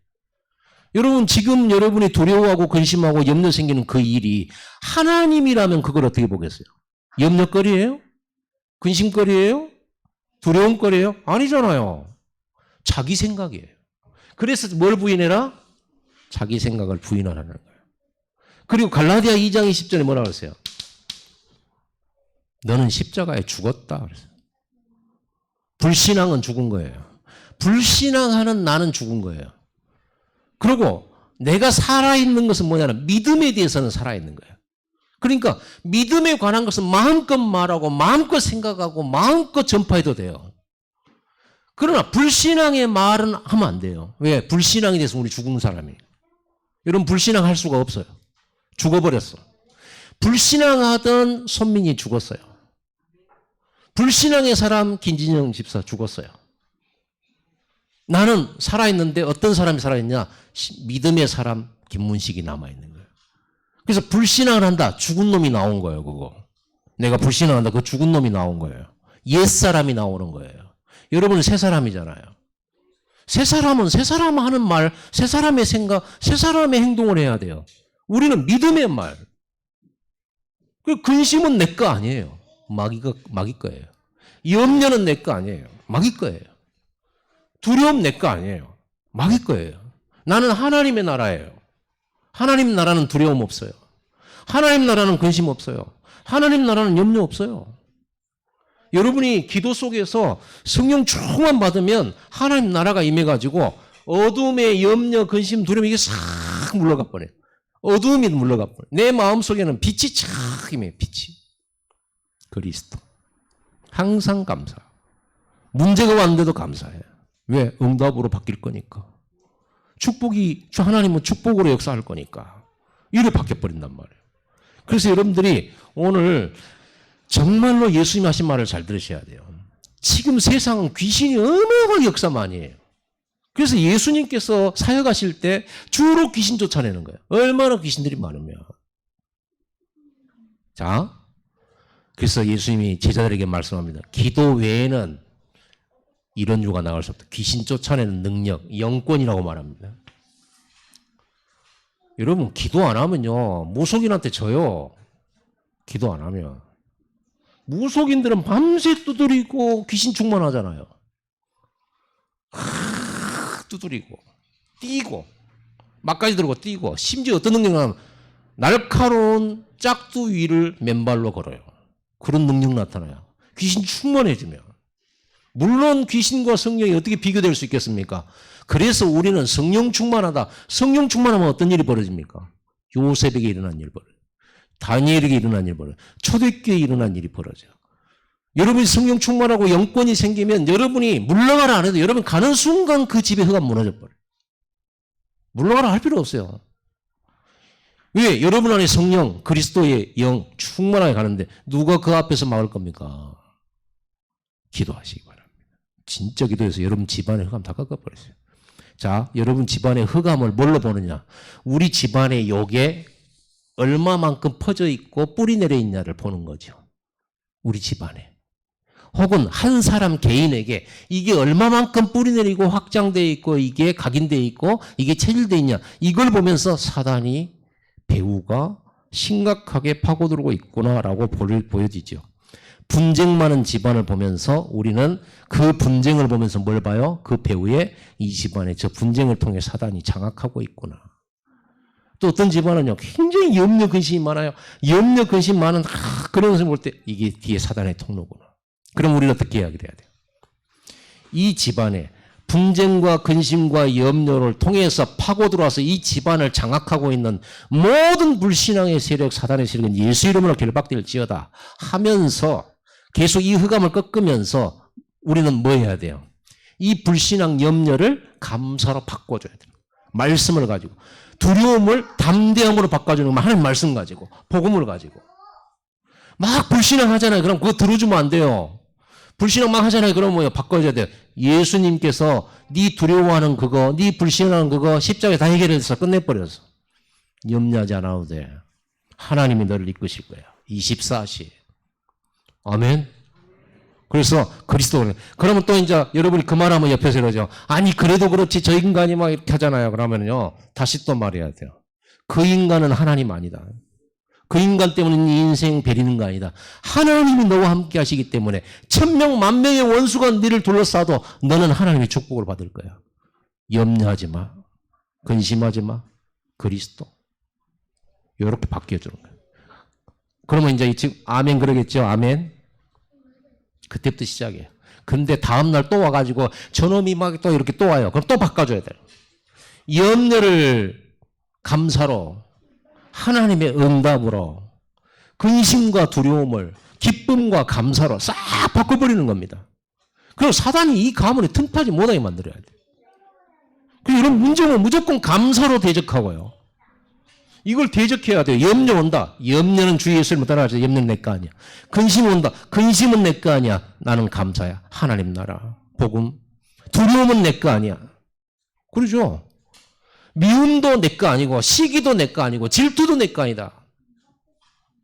여러분 지금 여러분이 두려워하고 근심하고 염려 생기는 그 일이 하나님이라면 그걸 어떻게 보겠어요? 염려거리예요? 근심거리예요? 두려움거리예요? 아니잖아요. 자기 생각이에요. 그래서 뭘 부인해라? 자기 생각을 부인하라는 거예요. 그리고 갈라디아 2장 20절에 뭐라고 그랬어요? 너는 십자가에 죽었다 그랬어요. 불신앙은 죽은 거예요. 불신앙하는 나는 죽은 거예요. 그리고 내가 살아있는 것은 뭐냐면 믿음에 대해서는 살아있는 거예요. 그러니까 믿음에 관한 것은 마음껏 말하고 마음껏 생각하고 마음껏 전파해도 돼요. 그러나 불신앙의 말은 하면 안 돼요. 왜? 불신앙에 대해서 우리 죽은 사람이에요. 여러분 불신앙할 수가 없어요. 죽어버렸어. 불신앙하던 손민이 죽었어요. 불신앙의 사람 김진영 집사 죽었어요. 나는 살아있는데 어떤 사람이 살아있냐? 믿음의 사람 김문식이 남아있는 거예요. 그래서 불신앙을 한다. 죽은 놈이 나온 거예요. 그거. 내가 불신앙한다. 그 죽은 놈이 나온 거예요. 옛사람이 나오는 거예요. 여러분은 새 사람이잖아요. 새 사람은 새 사람 하는 말, 새 사람의 생각, 새 사람의 행동을 해야 돼요. 우리는 믿음의 말. 그 근심은 내 거 아니에요. 마귀 거예요. 염려는 내 거 아니에요. 마귀 거예요. 두려움 내 거 아니에요. 마귀 거예요. 나는 하나님의 나라예요. 하나님 나라는 두려움 없어요. 하나님 나라는 근심 없어요. 하나님 나라는 염려 없어요. 여러분이 기도 속에서 성령 충만 받으면 하나님 나라가 임해가지고 어둠의 염려, 근심, 두려움 이게 싹 물러가 버려요. 어둠이 물러가 버려요. 내 마음속에는 빛이 착 임해요. 빛이. 그리스도. 항상 감사. 문제가 왔는데도 감사해요. 왜? 응답으로 바뀔 거니까. 축복이 하나님은 축복으로 역사할 거니까. 이래 바뀌어버린단 말이에요. 그래서 여러분들이 오늘 정말로 예수님 하신 말을 잘 들으셔야 돼요. 지금 세상은 귀신이 어마어마하게 역사 많이 해요. 그래서 예수님께서 사역하실 때 주로 귀신 쫓아내는 거예요. 얼마나 귀신들이 많으면. 자, 그래서 예수님이 제자들에게 말씀합니다. 기도 외에는 이런 유가 나갈 수 없다. 귀신 쫓아내는 능력, 영권이라고 말합니다. 여러분, 기도 안 하면요, 무속인한테 져요. 기도 안 하면. 무속인들은 밤새 두드리고 귀신 충만하잖아요. 두드리고, 뛰고, 막까지 들고 뛰고, 심지어 어떤 능력은 날카로운 짝두 위를 맨발로 걸어요. 그런 능력 나타나요. 귀신 충만해지면. 물론 귀신과 성령이 어떻게 비교될 수 있겠습니까? 그래서 우리는 성령 충만하다. 성령 충만하면 어떤 일이 벌어집니까? 요셉에게 일어난 일 벌어요. 다니엘에게 일어난 일 벌어요. 초대교회에 일어난 일이 벌어져요. 여러분이 성령 충만하고 영권이 생기면 여러분이 물러가라 안 해도 여러분 가는 순간 그 집의 흑암 무너져 버려요. 물러가라 할 필요 없어요. 왜? 여러분 안에 성령, 그리스도의 영 충만하게 가는데 누가 그 앞에서 막을 겁니까? 기도하시기 바랍니다. 진짜 기도해서 여러분 집안의 흑암 다 깎아버렸어요. 자, 여러분 집안의 흑암을 뭘로 보느냐? 우리 집안의 욕에 얼마만큼 퍼져 있고 뿌리 내려 있냐를 보는 거죠. 우리 집안에. 혹은 한 사람 개인에게 이게 얼마만큼 뿌리 내리고 확장되어 있고 이게 각인되어 있고 이게 체질되어 있냐. 이걸 보면서 사단이 배후가 심각하게 파고들고 있구나라고 보여지죠. 분쟁 많은 집안을 보면서 우리는 그 분쟁을 보면서 뭘 봐요? 그 배후에 이 집안에 저 분쟁을 통해 사단이 장악하고 있구나. 또 어떤 집안은요, 굉장히 염려 근심이 많아요. 염려 근심 많은 그런 것을 볼 때 이게 뒤에 사단의 통로구나. 그럼 우리는 어떻게 해야 돼요? 이 집안에 분쟁과 근심과 염려를 통해서 파고 들어와서 이 집안을 장악하고 있는 모든 불신앙의 세력, 사단의 세력은 예수 이름으로 결박될지어다 하면서 계속 이 흑암을 꺾으면서 우리는 뭐 해야 돼요? 이 불신앙 염려를 감사로 바꿔줘야 돼요. 말씀을 가지고. 두려움을 담대함으로 바꿔주는 건 하나님 말씀 가지고, 복음을 가지고. 막 불신앙 하잖아요. 그럼 그거 들어주면 안 돼요. 불신앙 막 하잖아요. 그럼 뭐요? 바꿔줘야 돼요. 예수님께서 네 두려워하는 그거, 네 불신앙하는 그거 십자가에 다 해결해서 끝내버려서. 염려하지 않아도 돼. 하나님이 너를 이끄실 거예요. 24시. 아멘. 그래서 그리스도는 그러면 또 이제 여러분이 그 말하면 옆에서 이러죠. 아니 그래도 그렇지 저 인간이 막 이렇게 하잖아요. 그러면요 다시 또 말해야 돼요. 그 인간은 하나님 아니다. 그 인간 때문에 네 인생 베리는 거 아니다. 하나님이 너와 함께 하시기 때문에 1000명 10,000명의 원수가 너를 둘러싸도 너는 하나님의 축복을 받을 거야. 염려하지 마. 근심하지 마. 그리스도. 이렇게 바뀌어주는 거예요. 그러면 이제 지금 아멘 그러겠죠. 아멘. 그때부터 시작이에요. 근데 다음날 또 와가지고 저놈이 막 또 이렇게 또 와요. 그럼 또 바꿔줘야 돼요. 염려를 감사로, 하나님의 응답으로, 근심과 두려움을 기쁨과 감사로 싹 바꿔버리는 겁니다. 그리고 사단이 이 가문에 틈타지 못하게 만들어야 돼요. 그리고 이런 문제는 무조건 감사로 대적하고요. 이걸 대적해야 돼요. 염려 온다. 염려는 주 예수를 따라가지. 염려는 내 거 아니야. 근심 온다. 근심은 내 거 아니야. 나는 감사야. 하나님 나라. 복음. 두려움은 내 거 아니야. 그러죠. 미움도 내 거 아니고 시기도 내 거 아니고 질투도 내 거 아니다.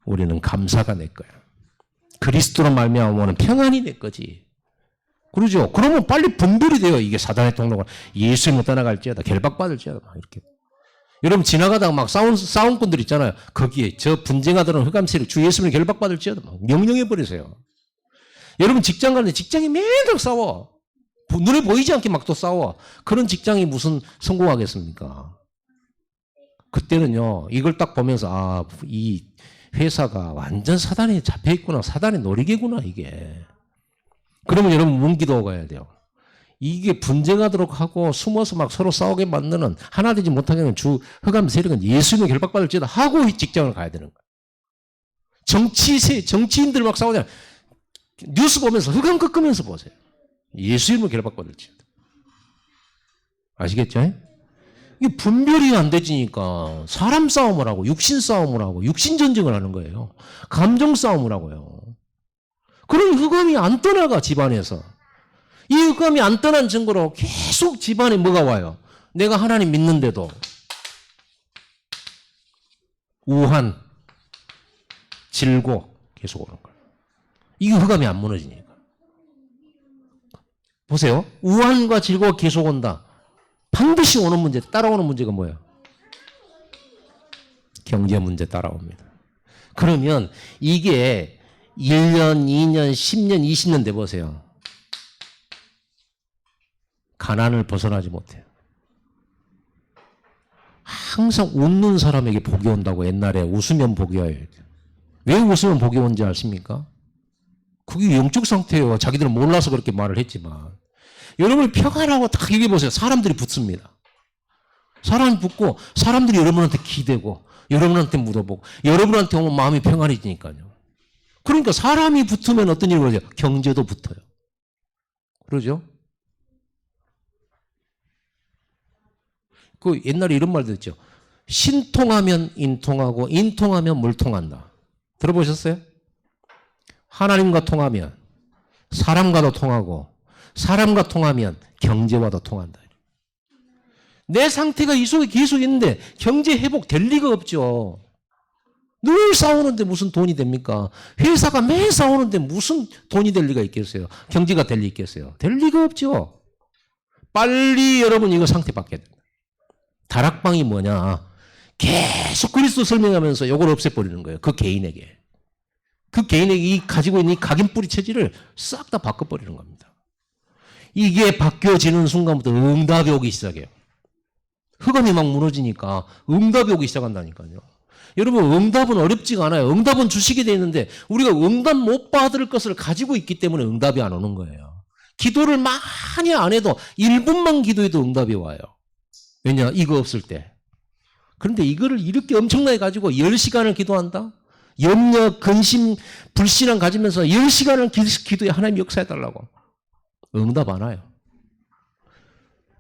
우리는 감사가 내 거야. 그리스도로 말미암아 평안이 내 거지. 그러죠. 그러면 빨리 분별이 돼요. 이게 사단의 통로가 예수님을 떠나갈지어다. 결박받을지어다. 막 이렇게. 여러분 지나가다가 막 싸운 분들 있잖아요. 거기에 저 분쟁하던 흑암세력 주 예수님을 결박받을지어다. 막 명령해버리세요. 여러분 직장 가는데 직장이 매일 싸워. 눈에 보이지 않게 막 또 싸워. 그런 직장이 무슨 성공하겠습니까? 그때는요. 이걸 딱 보면서 이 회사가 완전 사단에 잡혀있구나. 사단의 놀이개구나 이게. 그러면 여러분 문기도 가야 돼요. 이게 분쟁하도록 하고 숨어서 막 서로 싸우게 만드는 하나 되지 못하게 하는 주 흑암 세력은 예수님의 결박받을지어다 하고 이 직장을 가야 되는 거예요. 정치인들 막 싸우잖아요. 뉴스 보면서 흑암 꺾으면서 보세요. 예수님을 결박받을지어다. 아시겠죠? 이게 분별이 안 되지니까 사람 싸움을 하고 육신 싸움을 하고 육신 전쟁을 하는 거예요. 감정 싸움을 하고요. 그런 흑암이 안 떠나가 집안에서. 이 흑암이 안 떠난 증거로 계속 집안에 뭐가 와요? 내가 하나님 믿는데도 우한, 질고 계속 오는 거예요. 이게 흑암이 안 무너지니까. 보세요. 우한과 질고가 계속 온다. 반드시 오는 문제, 따라오는 문제가 뭐예요? 경제 문제 따라옵니다. 그러면 이게 1년, 2년, 10년, 20년 돼 보세요. 가난을 벗어나지 못해요. 항상 웃는 사람에게 복이 온다고 옛날에 웃으면 복이 와요. 왜 웃으면 복이 온지 아십니까? 그게 영적 상태예요. 자기들은 몰라서 그렇게 말을 했지만. 여러분이 평안하고 딱 얘기해보세요. 사람들이 붙습니다. 사람이 붙고 사람들이 여러분한테 기대고 여러분한테 물어보고 여러분한테 오면 마음이 평안해지니까요. 그러니까 사람이 붙으면 어떤 일이 벌어져요? 경제도 붙어요. 그러죠? 그 옛날에 이런 말도 있죠. 신통하면 인통하고 인통하면 물통한다. 들어보셨어요? 하나님과 통하면 사람과도 통하고 사람과 통하면 경제와도 통한다. 내 상태가 이 속에 계속 있는데 경제 회복 될 리가 없죠. 늘 싸우는데 무슨 돈이 됩니까? 회사가 매일 싸우는데 무슨 돈이 될 리가 있겠어요? 경제가 될 리 있겠어요? 될 리가 없죠. 빨리 여러분 이거 상태 바뀌어야 됩니다. 다락방이 뭐냐? 계속 그리스도 설명하면서 이걸 없애버리는 거예요. 그 개인에게. 그 개인에게 가지고 있는 이 각인뿌리 체질을 싹 다 바꿔버리는 겁니다. 이게 바뀌어지는 순간부터 응답이 오기 시작해요. 흑암이 막 무너지니까 응답이 오기 시작한다니까요. 여러분 응답은 어렵지가 않아요. 응답은 주시게 돼 있는데 우리가 응답 못 받을 것을 가지고 있기 때문에 응답이 안 오는 거예요. 기도를 많이 안 해도 1분만 기도해도 응답이 와요. 왜냐? 이거 없을 때. 그런데 이거를 이렇게 엄청나게 가지고 10시간을 기도한다? 염려, 근심, 불신앙 가지면서 10시간을 기도해 하나님 역사해달라고. 응답 안 와요.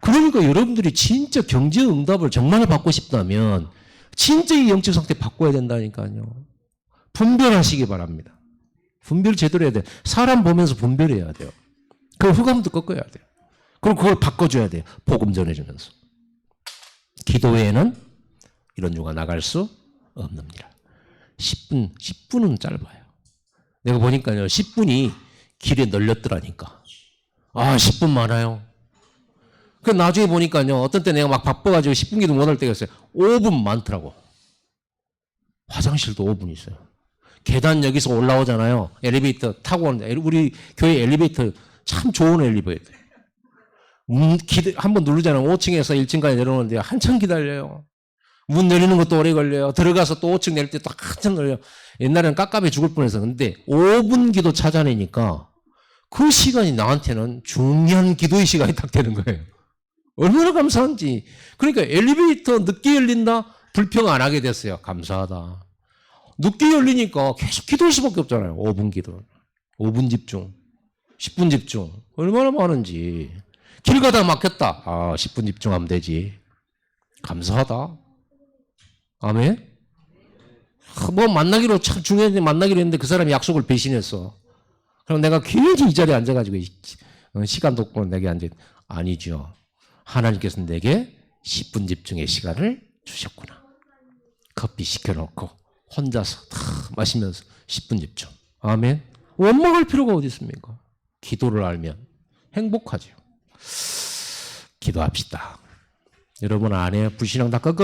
그러니까 여러분들이 진짜 경제 응답을 정말 받고 싶다면 진짜 이 영적 상태 바꿔야 된다니까요. 분별하시기 바랍니다. 분별 제대로 해야 돼요. 사람 보면서 분별해야 돼요. 그 흑암도 꺾어야 돼요. 그럼 그걸 바꿔줘야 돼요. 복음 전해주면서. 기도 외에는 이런 유가 나갈 수 없는 일. 10분은 짧아요. 내가 보니까요, 10분이 길에 널렸더라니까. 10분 많아요. 그 나중에 보니까요, 어떤 때 내가 막 바빠가지고 10분 기도 못할 때가 있어요. 5분 많더라고. 화장실도 5분 있어요. 계단 여기서 올라오잖아요. 엘리베이터 타고 오는데, 우리 교회 엘리베이터 참 좋은 엘리베이터. 한번 누르잖아요. 5층에서 1층까지 내려오는데 한참 기다려요. 문 열리는 것도 오래 걸려요. 들어가서 또 5층 내릴 때 또 한참 걸려요. 옛날에는 깝깝해 죽을 뻔해서. 근데 5분 기도 찾아내니까 그 시간이 나한테는 중요한 기도의 시간이 딱 되는 거예요. 얼마나 감사한지. 그러니까 엘리베이터 늦게 열린다? 불평 안 하게 됐어요. 감사하다. 늦게 열리니까 계속 기도할 수밖에 없잖아요. 5분 기도. 5분 집중. 10분 집중. 얼마나 많은지. 길 가다가 막혔다. 10분 집중하면 되지. 감사하다. 아멘? 뭐 만나기로 참 중요한데 만나기로 했는데 그 사람이 약속을 배신했어. 그럼 내가 괜히 이 자리에 앉아가지고 시간도 없고 내게 앉아. 아니죠. 하나님께서 내게 10분 집중의 시간을 주셨구나. 커피 시켜놓고 혼자서 다 마시면서 10분 집중. 아멘. 원망할 필요가 어디 있습니까? 기도를 알면 행복하죠. 기도합시다. 여러분 안에 불신앙 다 꺾어